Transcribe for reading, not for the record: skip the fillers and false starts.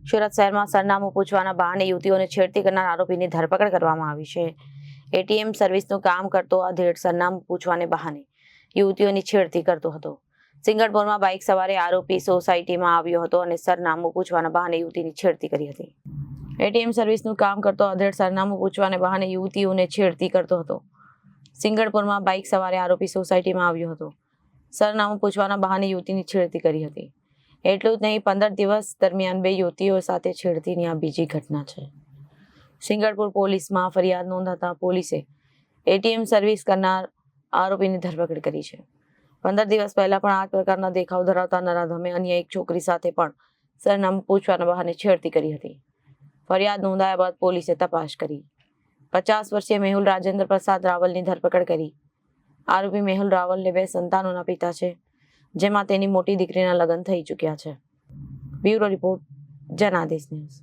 સુરત શહેરમાં સરનામું પૂછવાના બહાને યુવતીઓને છેડતી કરનાર આરોપીની ધરપકડ કરવામાં આવી છે. એટીએમ સર્વિસનું કામ કરતો આધેડ સરનામું પૂછવાને બહાને યુવતીઓની છેડતી કરતો હતો. સિંગણપુરમાં બાઇક સવારે આરોપી સોસાયટીમાં આવ્યો હતો અને સરનામું પૂછવાના બહાને યુવતીની છેડતી કરી હતી. એટીએમ સર્વિસનું કામ કરતો આધેડ સરનામું પૂછવાને બહાને યુવતીઓને છેડતી કરતો હતો. સિંગણપુરમાં બાઇક સવારે આરોપી સોસાયટીમાં આવ્યો હતો. સરનામું પૂછવાના બહાને યુવતીની છેડતી કરી હતી. એટલું જ નહીં, 15 દિવસ દરમિયાન 2 યુવતીઓ સાથે છેડતીની આ બીજી ઘટના છે. સિંગણપુર પોલીસમાં ફરિયાદ નોંધાતા પોલીસે એટીએમ સર્વિસ કરનાર આરોપીની ધરપકડ કરી છે. 15 દિવસ પહેલા પણ આ પ્રકારના દેખાવ ધરાવતા નરાધમે અન્ય એક છોકરી સાથે પણ સરનામું પૂછવાના બહાને છેડતી કરી હતી. ફરિયાદ નોંધાયા બાદ પોલીસે તપાસ કરી 50 વર્ષીય મેહુલ રાજેન્દ્ર પ્રસાદ રાવલની ધરપકડ કરી. આરોપી મેહુલ રાવલને 2 સંતાનોના પિતા છે, જેમાં તેની મોટી દીકરીના લગ્ન થઈ ચૂક્યા છે. Bureau report, Janadesh news.